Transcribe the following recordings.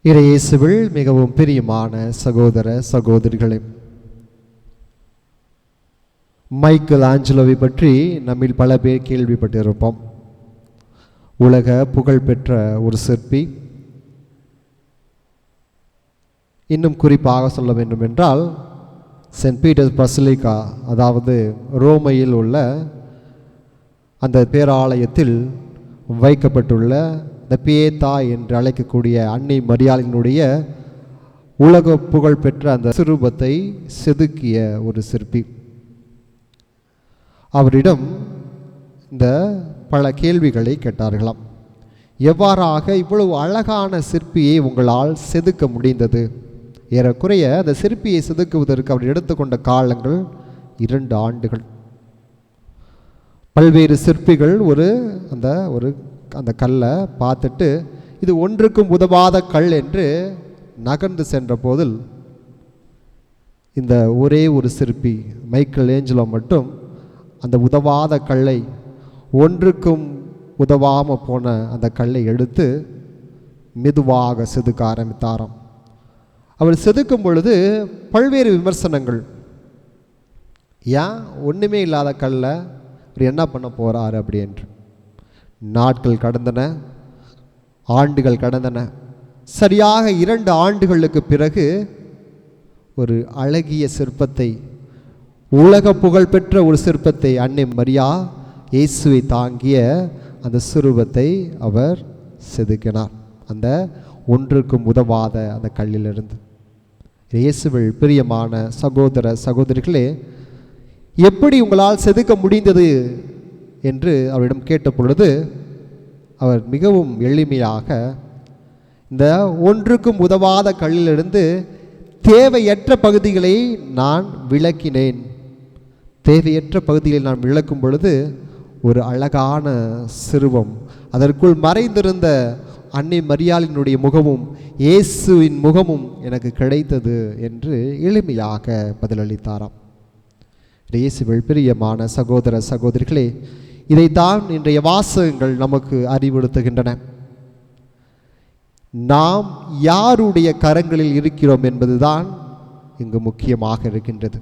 இயேசுவில் மிகவும் பிரியமான சகோதர சகோதரிகளே, மைக்கேல் ஆஞ்சலோவை பற்றி நம்மில் பல பேர் கேள்விப்பட்டிருப்போம். உலக புகழ்பெற்ற ஒரு சிற்பி. இன்னும் குறிப்பாக சொல்ல வேண்டும் என்றால் சென்ட் பீட்டர்ஸ் பசிலிக்கா, அதாவது ரோமையில் உள்ள அந்த பேராலயத்தில் வைக்கப்பட்டுள்ள இந்த பியேத்தா என்று அழைக்கக்கூடிய அன்னை மரியாளினுடைய உலக புகழ் பெற்ற அந்த சிறுபத்தை செதுக்கிய ஒரு சிற்பி. அவரிடம் இந்த பல கேள்விகளை கேட்டார்களாம். எவ்வாறாக இவ்வளவு அழகான சிற்பியை உங்களால் செதுக்க முடிந்தது? ஏறக்குறைய அந்த சிற்பியை செதுக்குவதற்கு அவர் எடுத்துக்கொண்ட காலங்கள் 2 ஆண்டுகள். பல்வேறு சிற்பிகள் அந்த கல்லை பார்த்துட்டு இது ஒன்றுக்கும் உதவாத கல் என்று நகர்ந்து சென்ற போதில் இந்த ஒரே ஒரு சிற்பி மைக்கேல் ஏஞ்சலோ மட்டும் அந்த உதவாத கல்லை, ஒன்றுக்கும் உதவாமல் போன அந்த கல்லை எடுத்து மெதுவாக செதுக்க ஆரம்பித்தாராம். அவர் செதுக்கும் பொழுது பல்வேறு விமர்சனங்கள். ஏன் ஒன்றுமே இல்லாத கல்லை அவர் என்ன பண்ண போகிறாரு அப்படி என்று. நாட்கள் கடந்தன, ஆண்டுகள் கடந்தன. சரியாக 2 ஆண்டுகளுக்கு பிறகு ஒரு அழகிய சிற்பத்தை, உலக புகழ்பெற்ற ஒரு சிற்பத்தை, அன்னை மரியா இயேசுவை தாங்கிய அந்த சிறுவத்தை அவர் செதுக்கினார், அந்த ஒன்றுக்கும் உதவாத அந்த கல்லிலிருந்து. இயேசுவில் பிரியமான சகோதர சகோதரிகளே, எப்படி உங்களால் செதுக்க முடிந்தது என்று அவரிடம் கேட்ட பொழுது அவர் மிகவும் எளிமையாக இந்த ஒன்றுக்கும் உதவாத கல்லிலிருந்து தேவையற்ற பகுதிகளை நான் விளக்கினேன். தேவையற்ற பகுதிகளை நான் விளக்கும் பொழுது ஒரு அழகான சிறுவம், அதற்குள் மறைந்திருந்த அன்னை மரியாளினுடைய முகமும் இயேசுவின் முகமும் எனக்கு கிடைத்தது என்று எளிமையாக பதிலளித்தாராம். இயேசுவில் பிரியமான சகோதர சகோதரிகளே, இதைத்தான் இன்றைய வாசகங்கள் நமக்கு அறிவுறுத்துகின்றன. நாம் யாருடைய கரங்களில் இருக்கிறோம் என்பதுதான் இங்கு முக்கியமாக இருக்கின்றது.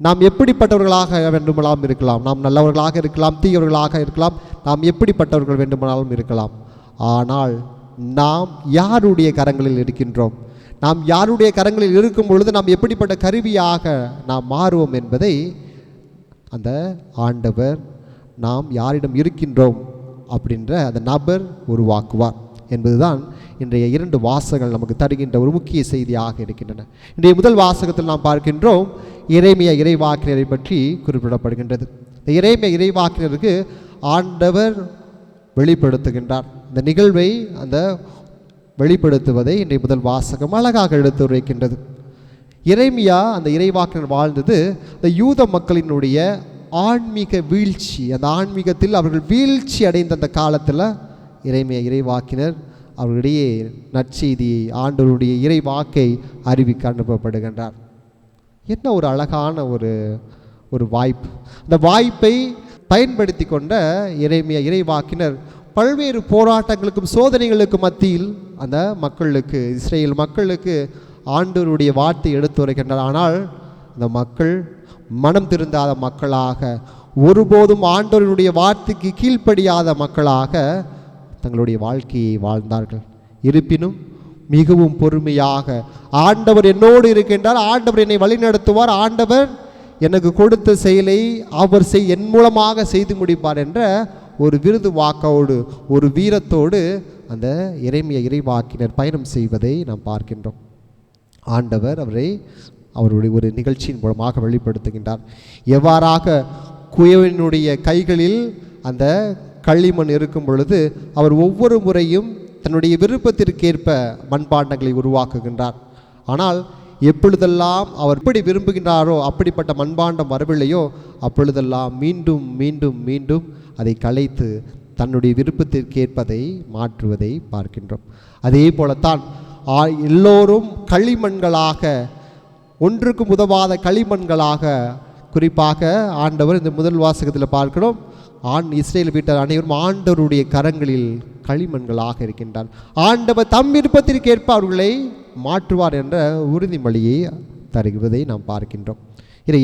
நாம் எப்படிப்பட்டவர்களாக வேண்டுமானாலும் இருக்கலாம், நாம் நல்லவர்களாக இருக்கலாம், தீயவர்களாக இருக்கலாம், நாம் எப்படிப்பட்டவர்கள் வேண்டுமானாலும் இருக்கலாம். ஆனால் நாம் யாருடைய கரங்களில் இருக்கின்றோம், நாம் யாருடைய கரங்களில் இருக்கும் பொழுது நாம் எப்படிப்பட்ட கருவியாக நாம் மாறுவோம் என்பதை அந்த ஆண்டவர் நாம் யாரிடம் இருக்கின்றோம் அப்படின்ற அந்த நபர் உருவாக்குவார் என்பதுதான் இன்றைய 2 வாசகங்கள் நமக்கு தருகின்ற ஒரு முக்கிய செய்தியாக இருக்கின்றன. இன்றைய முதல் வாசகத்தில் நாம் பார்க்கின்றோம் எரேமியா இறைவாக்கினரை பற்றி குறிப்பிடப்படுகின்றது. இந்த எரேமியா இறைவாக்கினருக்கு ஆண்டவர் வெளிப்படுத்துகின்றார். இந்த நிகழ்வை அந்த வெளிப்படுத்துவதை இன்றைய முதல் வாசகம் அழகாக எடுத்துரைக்கின்றது. எரேமியா அந்த இறைவாக்கினர் வாழ்ந்தது இந்த யூத மக்களினுடைய ஆன்மீக வீழ்ச்சி, அந்த ஆன்மீகத்தில் அவர்கள் வீழ்ச்சி அடைந்த அந்த காலத்தில் எரேமியா இறைவாக்கினர் அவர்களுடைய நற்செய்தியை, ஆண்டவருடைய இறைவாக்கை அறிவிக்க அனுப்பப்படுகின்றார். என்ன ஒரு அழகான ஒரு வாய்ப்பு! அந்த வாய்ப்பை பயன்படுத்தி கொண்ட எரேமியா இறைவாக்கினர் பல்வேறு போராட்டங்களுக்கும் சோதனைகளுக்கும் மத்தியில் அந்த மக்களுக்கு, இஸ்ரேல் மக்களுக்கு ஆண்டவருடைய வார்த்தை எடுத்துரைக்கின்றார். ஆனால் அந்த மக்கள் மனம் திருந்தாத மக்களாக, ஒருபோதும் ஆண்டவருடைய வார்த்தைக்கு கீழ்ப்படியாத மக்களாக தங்களுடைய வாழ்க்கையை வாழ்ந்தார்கள். இருப்பினும் மிகவும் பொறுமையாக, ஆண்டவர் என்னோடு இருக்கின்றார், ஆண்டவர் என்னை வழிநடத்துவார், ஆண்டவர் எனக்கு கொடுத்த செயலை அவர் என் மூலமாக செய்து முடிப்பார் என்ற ஒரு விருது வாக்கோடு, ஒரு வீரத்தோடு அந்த எரேமியா இறைவாக்கினர் பயணம் செய்வதை நாம் பார்க்கின்றோம். ஆண்டவர் அவருடைய ஒரு நிகழ்ச்சியின் மூலமாக வெளிப்படுத்துகின்றார். எவ்வாறாக குயவனுடைய கைகளில் அந்த களிமண் இருக்கும் பொழுது அவர் ஒவ்வொரு முறையும் தன்னுடைய விருப்பத்திற்கேற்ப மண்பாண்டங்களை உருவாக்குகின்றார். ஆனால் எப்பொழுதெல்லாம் அவர் எப்படி விரும்புகின்றாரோ அப்படிப்பட்ட மண்பாண்டம் வரவில்லையோ அப்பொழுதெல்லாம் மீண்டும் மீண்டும் மீண்டும் அதை கலைத்து தன்னுடைய விருப்பத்திற்கேற்பதை மாற்றுவதை பார்க்கின்றோம். அதே போலத்தான் எல்லோரும் களிமண்களாக, ஒன்றுக்கும் உதவாத களிமண்களாக, குறிப்பாக ஆண்டவர் இந்த முதல் வாசகத்தில் பார்க்கிறோம், இஸ்ரேல் வீட்டார் அனைவரும் ஆண்டவருடைய கரங்களில் களிமண்களாக இருக்கின்றார். ஆண்டவர் தம் விருப்பத்திற்கேற்ப அவர்களை மாற்றுவார் என்ற உறுதிமொழியை தருவதை நாம் பார்க்கின்றோம்.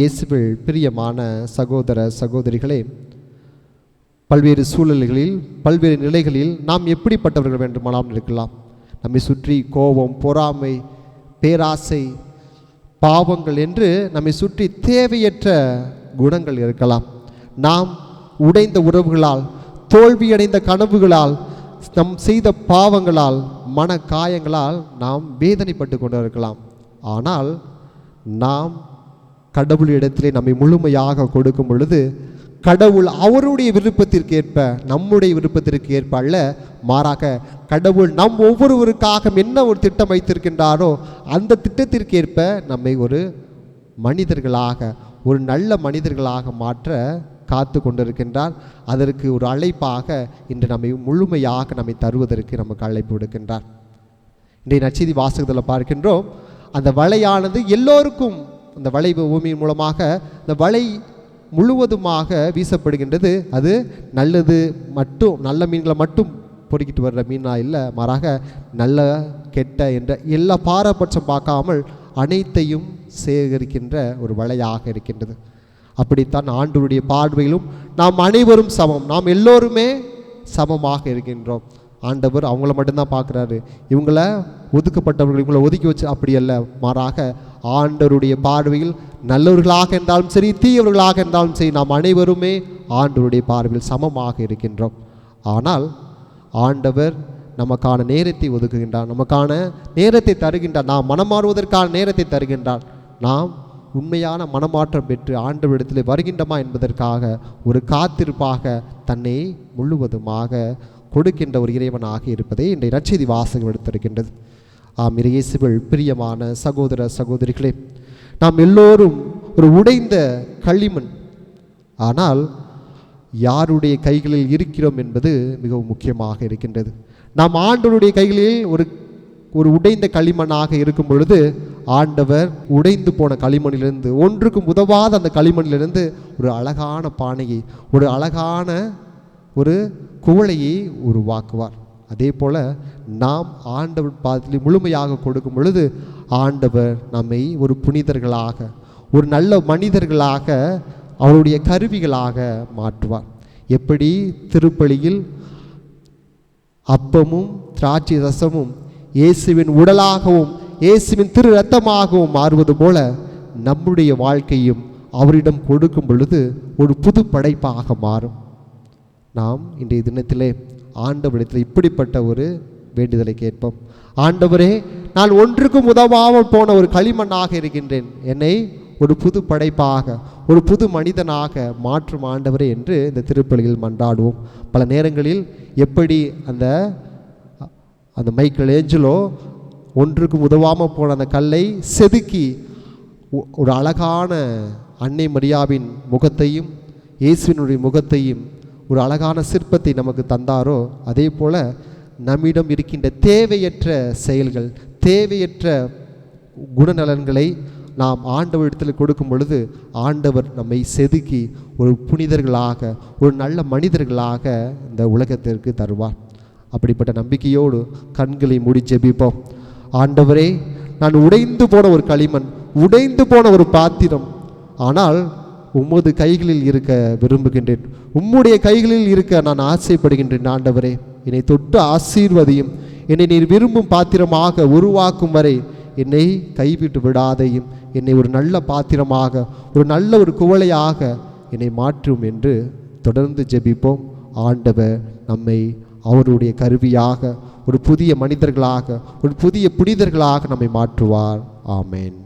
இயேசுவில் பிரியமான சகோதர சகோதரிகளே, பல்வேறு சூழல்களில் பல்வேறு நிலைகளில் நாம் எப்படிப்பட்டவர்கள் வேண்டுமானால் இருக்கலாம். நம்மை சுற்றி கோபம், பொறாமை, பேராசை, பாவங்கள் என்று நம்மை சுற்றி தேவையற்ற குணங்கள் இருக்கலாம். நாம் உடைந்த உறவுகளால், தோல்வியடைந்த கனவுகளால், நம் செய்த பாவங்களால், மன காயங்களால் நாம் வேதனைப்பட்டு கொண்டு இருக்கலாம். ஆனால் நாம் கடவுளிடத்திலே நம்மை முழுமையாக கொடுக்கும் பொழுது கடவுள் அவருடைய விருப்பத்திற்கேற்ப, நம்முடைய விருப்பத்திற்கு ஏற்ப அல்ல, மாறாக கடவுள் நம் ஒவ்வொருவருக்காக என்ன ஒரு திட்டம் வைத்திருக்கின்றாரோ அந்த திட்டத்திற்கேற்ப நம்மை ஒரு மனிதர்களாக, ஒரு நல்ல மனிதர்களாக மாற்ற காத்து கொண்டிருக்கின்றார். அதற்கு ஒரு அழைப்பாக இன்று நம்மை முழுமையாக நம்மை தருவதற்கு நமக்கு அழைப்பு விடுக்கின்றார். இன்றைய நற்செய்தி வாசகத்தில் பார்க்கின்றோம், அந்த வலையானது எல்லோருக்கும், அந்த வலை பூமியின் மூலமாக இந்த வலை முழுவதுமாக வீசப்படுகின்றது. அது நல்லது மட்டும், நல்ல மீன்களை மட்டும் பொறுக்கிட்டு வர்ற மீனாக இல்லை, மாறாக நல்ல கெட்ட என்ற எல்லா பாரபட்சம் பார்க்காமல் அனைத்தையும் சேகரிக்கின்ற ஒரு வலையாக இருக்கின்றது. அப்படித்தான் ஆண்டவருடைய பார்வையிலும் நாம் அனைவரும் சமம், நாம் எல்லோருமே சமமாக இருக்கின்றோம். ஆண்டவர் அவங்கள மட்டும்தான் பார்க்குறாரு, இவங்கள ஒதுக்கப்பட்டவர்கள் இவங்களை ஒதுக்கி வச்சு அப்படி அல்ல, மாறாக ஆண்டவருடைய பார்வையில் நல்லவர்களாக இருந்தாலும் சரி, தீயவர்களாக இருந்தாலும் சரி, நாம் அனைவருமே ஆண்டவருடைய பார்வையில் சமமாக இருக்கின்றோம். ஆனால் ஆண்டவர் நமக்கான நேரத்தை ஒதுக்குகின்றார், நமக்கான நேரத்தை தருகின்றார், நாம் மனமாறுவதற்கான நேரத்தை தருகின்றார். நாம் உண்மையான மனமாற்றம் பெற்று ஆண்டவரிடத்தில் வருகின்றமா என்பதற்காக ஒரு காத்திருப்பாக தன்னை முழுவதுமாக கொடுக்கின்ற ஒரு இறைவனாக இருப்பதை இன்றைய நற்செய்தி வாசகம் எடுத்திருக்கின்றது. இயேசுவில் பிரியமான சகோதர சகோதரிகளே, நாம் எல்லோரும் ஒரு உடைந்த களிமண். ஆனால் யாருடைய கைகளில் இருக்கிறோம் என்பது மிகவும் முக்கியமாக இருக்கின்றது. நாம் ஆண்டவருடைய கைகளில் ஒரு உடைந்த களிமண்ணாக இருக்கும் பொழுது ஆண்டவர் உடைந்து போன களிமண்ணிலிருந்து, ஒன்றுக்கும் உதவாத அந்த களிமண்ணிலிருந்து ஒரு அழகான பானையை, ஒரு அழகான ஒரு குவளையை உருவாக்குவார். அதே போல் நாம் ஆண்டவர் பாதத்தில் முழுமையாக கொடுக்கும் பொழுது ஆண்டவர் நம்மை ஒரு புனிதர்களாக, ஒரு நல்ல மனிதர்களாக, அவருடைய கருவிகளாக மாற்றுவார். எப்படி திருப்பலியில் அப்பமும் திராட்சை ரசமும் இயேசுவின் உடலாகவும் இயேசுவின் திரு இரத்தமாகவும் மாறுவது போல நம்முடைய வாழ்க்கையும் அவரிடம் கொடுக்கும் பொழுது ஒரு புது படைப்பாக மாறும். நாம் இன்றைய தினத்திலே ஆண்டவரிடத்தில் இப்படிப்பட்ட ஒரு வேண்டுதலை கேட்போம். ஆண்டவரே, நான் ஒன்றுக்கும் உதவாமல் போன ஒரு களிமண்ணாக இருக்கின்றேன், என்னை ஒரு புது படைப்பாக, ஒரு புது மனிதனாக மாற்றும் ஆண்டவரே என்று இந்த திருப்பலியில் மன்றாடுவோம். பல நேரங்களில் எப்படி அந்த மைக்கேல் ஏஞ்சலோ ஒன்றுக்கும் உதவாமல் போன அந்த கல்லை செதுக்கி ஒரு அழகான அன்னை மரியாவின் முகத்தையும் இயேசுவினுடைய முகத்தையும் ஒரு அழகான சிற்பத்தை நமக்கு தந்தாரோ, அதே போல் நம்மிடம் இருக்கின்ற தேவையற்ற செயல்கள், தேவையற்ற குணநலன்களை நாம் ஆண்டவரிடத்தில் கொடுக்கும் பொழுது ஆண்டவர் நம்மை செதுக்கி ஒரு புனிதர்களாக, ஒரு நல்ல மனிதர்களாக இந்த உலகத்திற்கு தருவார். அப்படிப்பட்ட நம்பிக்கையோடு கண்களை மூடி ஜெபிப்போம். ஆண்டவரே, நான் உடைந்து போன ஒரு களிமண், உடைந்து போன ஒரு பாத்திரம், ஆனால் உமது கைகளில் இருக்க விரும்புகின்றேன், உம்முடைய கைகளில் இருக்க நான் ஆசைப்படுகின்றேன். ஆண்டவரே, என்னை தொட்டு ஆசீர்வதியும், என்னை நீர் விரும்பும் பாத்திரமாக உருவாக்கும் வரை என்னை கைவிட்டு விடாதையும், என்னை ஒரு நல்ல பாத்திரமாக, ஒரு நல்ல ஒரு குவளையாக என்னை மாற்றும் என்று தொடர்ந்து ஜெபிப்போம். ஆண்டவர் நம்மை அவருடைய கருவியாக, ஒரு புதிய மனிதர்களாக, ஒரு புதிய புனிதர்களாக நம்மை மாற்றுவார். ஆமேன்.